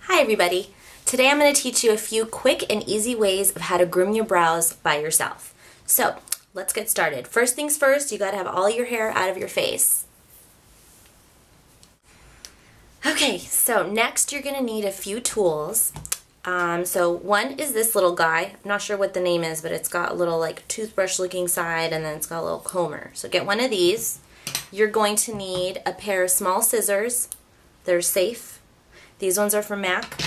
Hi everybody! Today I'm going to teach you a few quick and easy ways of how to groom your brows by yourself. So let's get started. First things first, you got to have all your hair out of your face. Okay, so next you're going to need a few tools. So one is this little guy. I'm not sure what the name is, but it's got a little like toothbrush looking side and then it's got a little comber. So get one of these. You're going to need a pair of small scissors. They're safe. These ones are from MAC.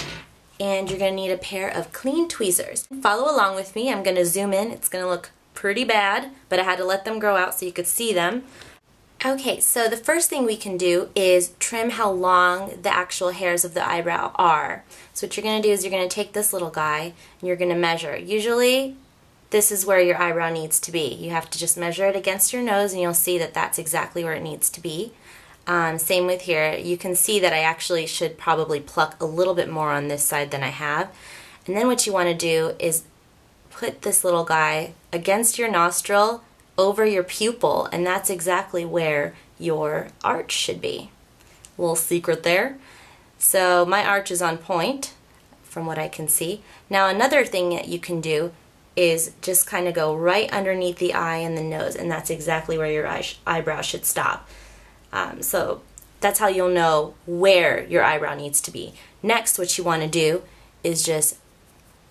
And you're going to need a pair of clean tweezers. Follow along with me. I'm going to zoom in. It's going to look pretty bad, but I had to let them grow out so you could see them. Okay, so the first thing we can do is trim how long the actual hairs of the eyebrow are. So what you're going to do is you're going to take this little guy and you're going to measure. Usually this is where your eyebrow needs to be. You have to just measure it against your nose and you'll see that that's exactly where it needs to be. Same with here. You can see that I actually should probably pluck a little bit more on this side than I have. And then what you want to do is put this little guy against your nostril over your pupil, and that's exactly where your arch should be. A little secret there. So my arch is on point from what I can see. Now another thing that you can do is just kind of go right underneath the eye and the nose, and that's exactly where your eyebrow should stop. So that's how you'll know where your eyebrow needs to be. Next, what you want to do is just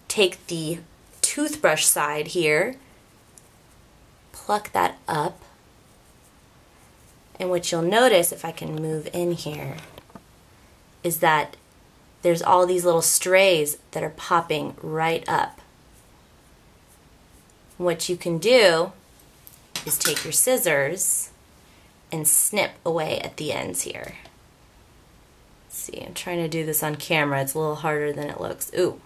take the toothbrush side here, pluck that up, and what you'll notice, if I can move in here, is that there's all these little strays that are popping right up. What you can do is take your scissors and snip away at the ends here. Let's see, I'm trying to do this on camera. It's a little harder than it looks. Ooh.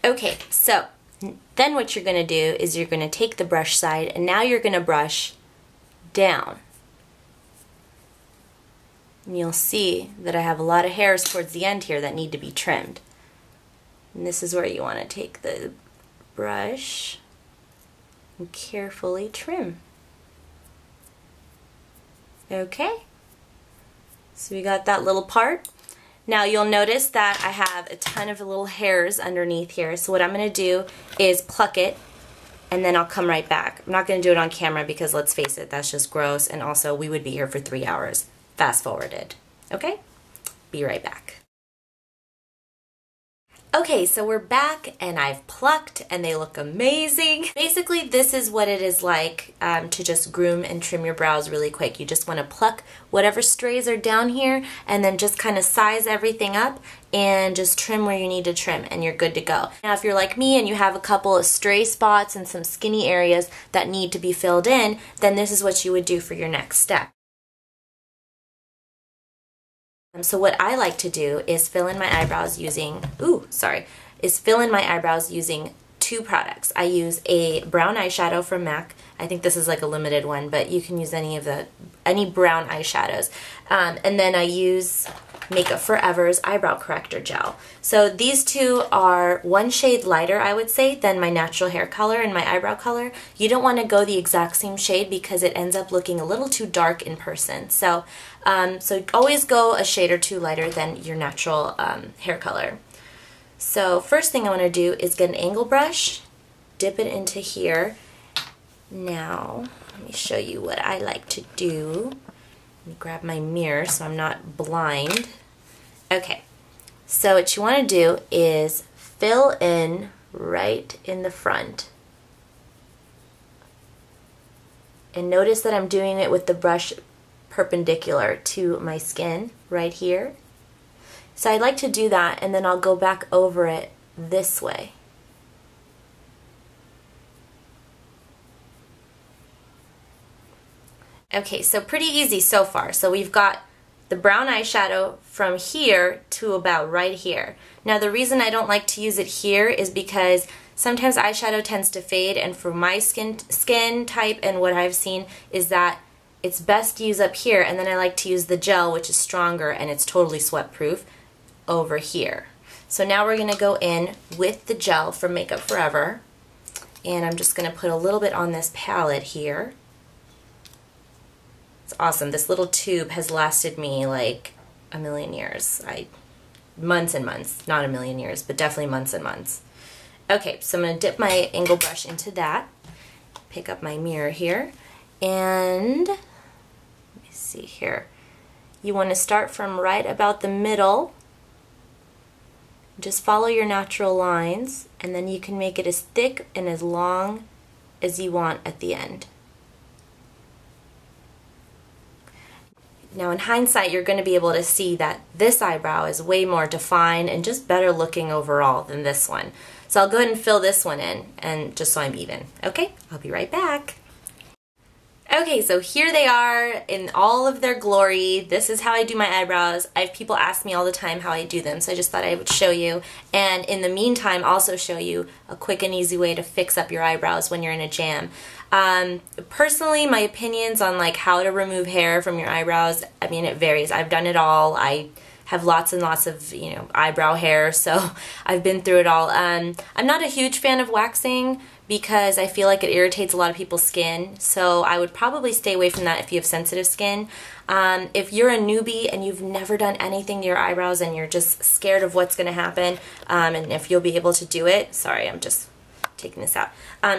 Okay, so then what you're going to do is you're going to take the brush side and now you're going to brush down. And you'll see that I have a lot of hairs towards the end here that need to be trimmed. And this is where you want to take the brush and carefully trim. Okay, so we got that little part. Now you'll notice that I have a ton of little hairs underneath here, so what I'm going to do is pluck it and then I'll come right back. I'm not going to do it on camera because let's face it, that's just gross, and also we would be here for 3 hours. Fast forwarded. Okay? Be right back. Okay, so we're back and I've plucked and they look amazing. Basically, this is what it is like to just groom and trim your brows really quick. You just want to pluck whatever strays are down here and then just kind of size everything up and just trim where you need to trim and you're good to go. Now, if you're like me and you have a couple of stray spots and some skinny areas that need to be filled in, then this is what you would do for your next step. So what I like to do is fill in my eyebrows using, using two products. I use a brown eyeshadow from MAC. I think this is like a limited one, but you can use any brown eyeshadows. And then I use Makeup Forever's eyebrow corrector gel. So these two are one shade lighter, I would say, than my natural hair color and my eyebrow color. You don't want to go the exact same shade because it ends up looking a little too dark in person. So, so always go a shade or two lighter than your natural hair color. So first thing I want to do is get an angle brush, dip it into here. Now, let me show you what I like to do. Let me grab my mirror so I'm not blind. Okay, so what you want to do is fill in right in the front. And notice that I'm doing it with the brush perpendicular to my skin right here. So I like to do that and then I'll go back over it this way. Okay, so pretty easy so far. So we've got the brown eyeshadow from here to about right here. Now the reason I don't like to use it here is because sometimes eyeshadow tends to fade, and for my skin type and what I've seen is that it's best to use up here, and then I like to use the gel, which is stronger and it's totally sweat proof, over here. So now we're going to go in with the gel from Makeup Forever, and I'm just going to put a little bit on this palette here. It's awesome. This little tube has lasted me like a million years. Months and months, not a million years, but definitely months and months. Okay, so I'm going to dip my angle brush into that, pick up my mirror here, and let me see here. You want to start from right about the middle. Just follow your natural lines, and then you can make it as thick and as long as you want at the end. Now in hindsight, you're going to be able to see that this eyebrow is way more defined and just better looking overall than this one. So I'll go ahead and fill this one in, and just so I'm even. Okay, I'll be right back. Okay, so here they are in all of their glory. This is how I do my eyebrows. I have people ask me all the time how I do them, so I just thought I would show you. And in the meantime, also show you a quick and easy way to fix up your eyebrows when you're in a jam. Personally, my opinions on like how to remove hair from your eyebrows, I mean, it varies. I've done it all. I have lots and lots of, you know, eyebrow hair, so I've been through it all. I'm not a huge fan of waxing because I feel like it irritates a lot of people's skin, so I would probably stay away from that if you have sensitive skin. If you're a newbie and you've never done anything to your eyebrows and you're just scared of what's going to happen, and if you'll be able to do it, sorry, I'm just taking this out.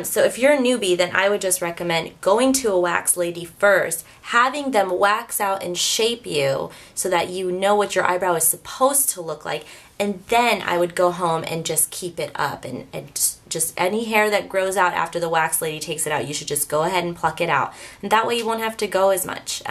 So if you're a newbie, then I would just recommend going to a wax lady first, having them wax out and shape you so that you know what your eyebrow is supposed to look like, and then I would go home and just keep it up, and just any hair that grows out after the wax lady takes it out, you should just go ahead and pluck it out, and that way you won't have to go as much.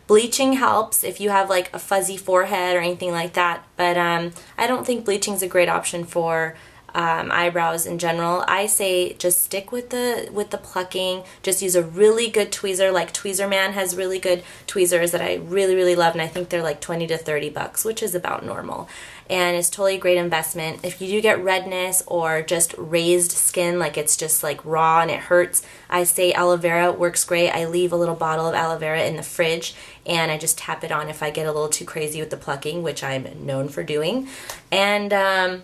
Bleaching helps if you have like a fuzzy forehead or anything like that, but I don't think bleaching's a great option for eyebrows in general. I say just stick with the plucking. Just use a really good tweezer. Like Tweezerman has really good tweezers that I really love, and I think they're like 20 to 30 bucks, which is about normal. And it's totally a great investment. If you do get redness or just raised skin, like it's just like raw and it hurts, I say aloe vera works great. I leave a little bottle of aloe vera in the fridge and I just tap it on if I get a little too crazy with the plucking, which I'm known for doing. And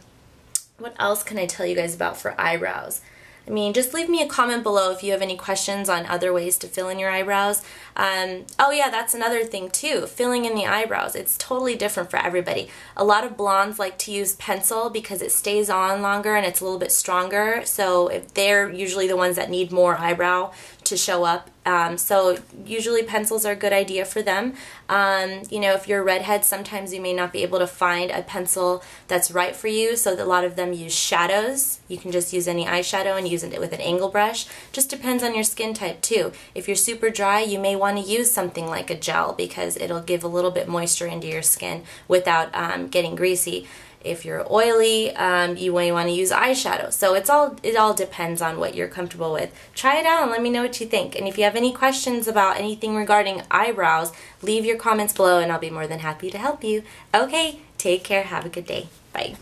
what else can I tell you guys about for eyebrows? I mean, just leave me a comment below if you have any questions on other ways to fill in your eyebrows. Oh yeah, that's another thing too, filling in the eyebrows. It's totally different for everybody. A lot of blondes like to use pencil because it stays on longer and it's a little bit stronger, so if they're usually the ones that need more eyebrow to show up. So usually pencils are a good idea for them. You know, if you're a redhead, sometimes you may not be able to find a pencil that's right for you, so a lot of them use shadows. You can just use any eyeshadow and use it with an angle brush. Just depends on your skin type too. If you're super dry, you may want to use something like a gel because it'll give a little bit moisture into your skin without getting greasy. If you're oily, you may want to use eyeshadow. So it all depends on what you're comfortable with. Try it out and let me know what you think. And if you have any questions about anything regarding eyebrows, leave your comments below and I'll be more than happy to help you. Okay, take care. Have a good day. Bye.